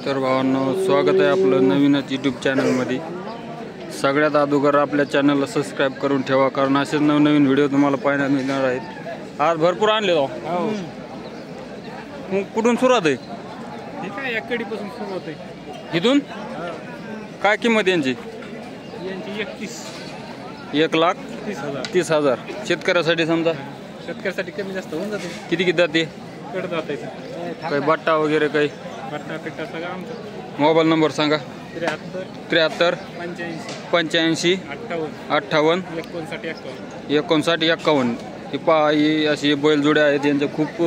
तर भावांनो, स्वागत आहे आपलं नवीनच यूट्यूब चॅनलमध्ये। सगळ्यात अगोदर आपल्या चॅनलला सबस्क्राइब करून ठेवा, कारण असेच नवनवीन व्हिडिओ तुम्हाला पाहायला मिळणार आहेत। आज भरपूर आणले हो। कुठून सुरुवात आहे? हे काय एककडीपासून सुरू होते। इथून काय किंमत यांची? यांची 1,30,000। शेतकऱ्यासाठी समजा शेतकऱ्यासाठी कमी जास्त होऊन जाते। किती जाते? कड जाते काही बट्टा वगैरे काही? बट्टा पिट्टा सगळं आमचं। मोबाईल नंबर सांगा। 73 85 58 59 51। ही पहा, ही अशी बैल जोड्या आहेत, यांच्या खूप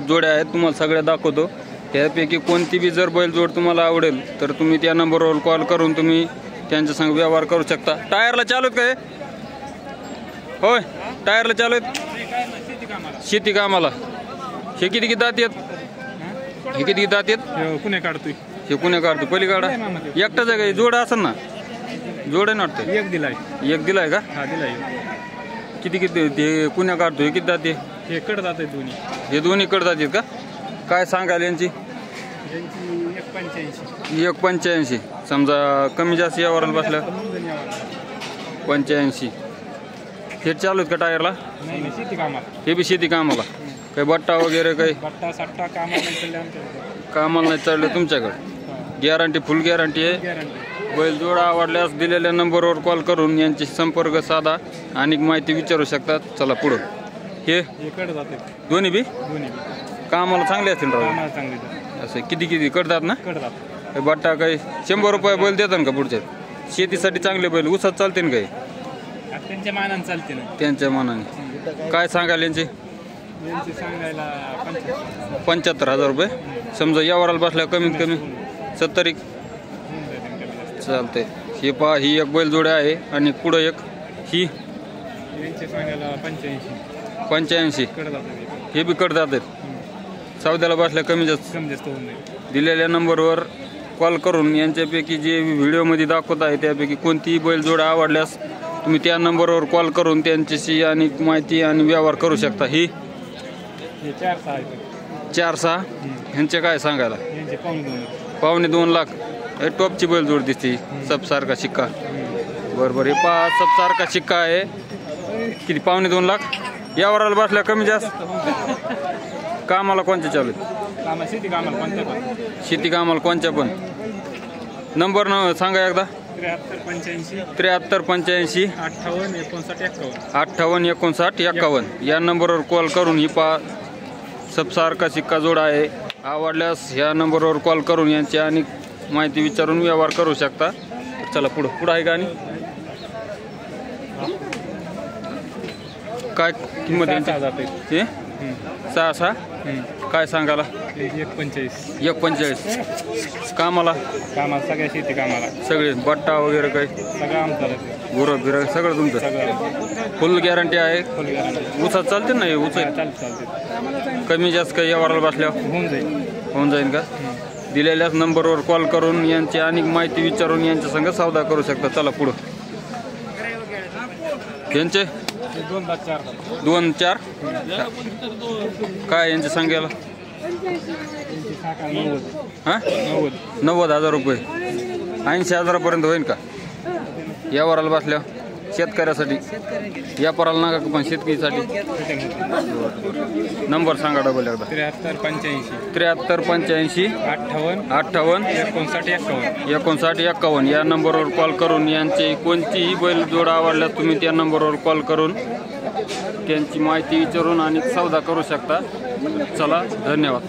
जोड्या आहेत, तुम्हाला सगळ्या दाखवतो। त्यापैकी कोणती बी जर बैल जोड तुम्हाला आवडेल तर तुम्ही त्या नंबरवर कॉल करून तुम्ही त्यांच्या संग व्यवहार करू शकता। टायरला चालू आहेत काय? होय, टायरला चालू आहेत शेती कामाला। हे किती दात आहेत? हे किती दात आहेत? कुणे काढतोय? हे कुणे काढतो? पहिली काढा। एकटाच आहे का? जोड असेल ना? जोड आहे ना वाटतं? एक दिलाय का? हा दिलाय। किती ते कुण्या काढतो? हे किती दात आहे? हे कड जाते दोन्ही। हे दोन्ही कड जातात का? काय सांगाल यांची? 1,85। समजा कमी जास्त यावर बसल्या 85। हे चालू आहेत का टायरला? नाही, शेती कामाला। हे बी शेती कामाला। काही बट्टा वगैरे काही? बट्टा सट्टा कामाला नाही चालले आमच्याकडे। कामाला नाही चालले तुमच्याकडे? गॅरंटी, फुल गॅरंटी आहे। बैल जोडा आवडल्यास दिलेल्या नंबरवर कॉल करून यांची संपर्क साधा आणि माहिती विचारू शकतात। चला पुढं। हे कड जाते दोन्ही बी कामाला चांगले असतील राव? कामाला चांगले असं किती करतात ना? कडतात बट्टा काही 100 रुपये बैल देतात का पुढच्या? शेतीसाठी चांगले बैल उसात चालते ना काही? त्यांच्या मानाने चालते ना। त्यांच्या मनाने काय सांगाल यांचे? यांची सांगायला 75,000 रुपये। समजा यावराला बसल्या कमीत कमी 70 चालते। हे पहा, ही एक बैल जोड्या आहे आणि पुढं एक ही यांची सांगायला 85 कड जाते। हे बी कट जातात। सौद्याला बसल्या कमी जास्त होऊन जाईल। दिलेल्या दिलेल्या नंबरवर कॉल करून यांच्यापैकी जे व्हिडिओमध्ये दाखवत आहे त्यापैकी कोणतीही बैल जोडा आवडल्यास तुम्ही त्या नंबरवर कॉल करून त्यांच्याशी आणि माहिती आणि व्यवहार करू शकता। ही 4-6 ह्यांचे काय सांगायला? 1.25 लाख। हे टॉपची बैल जोड दिसते, सबसारखा शिक्का। बरोबर, हे पहा सबसारखा शिक्का आहे। किती? 2.25 लाख। यावराला बसल्या कमी जास्त? कामाला कोणत्या चालू आहेत? शेती कामाला कोणत्या पण? नंबर सांगा एकदा। 73 85 58 59 51 या नंबरवर कॉल करून ही पहा सबसारखा शिक्का जोड आहे। आवडल्यास ह्या नंबरवर कॉल करून यांची आणि माहिती विचारून व्यवहार करू शकता। चला पुढं आहे का? आणि काय किंमत यांची? 6 काय सांगाला? 1.45 कामाला सगळ्या शेती कामाला सगळे बट्टा वगैरे काही सगळं आमचं गुरं बिरं सगळं तुमचं? फुल गॅरंटी आहे? उसात चालते ना? हे उस चालते। कमी जास्त काही यावराला बसल्यावर होऊन जाईल का? दिलेल्याच नंबरवर कॉल करून यांची आणि माहिती विचारून यांच्या संग सौदा करू शकता। चला पुढं। यांचे 2-4 काय यांचे सांगायला? 90,000 रुपये। 80,000 पर्यंत होईल का यावराला बसल्यावर? शेतकऱ्यासाठी, व्यापाराला नका पण शेतकरीसाठी। नंबर सांगा डबल एकदा। 73 85 58 59 51 या नंबरवर कॉल करून यांची कोणतीही बैल जोडा आवडल्यास तुम्ही त्या नंबरवर कॉल करून त्यांची माहिती विचारून आणि सौदा करू शकता। चला, धन्यवाद।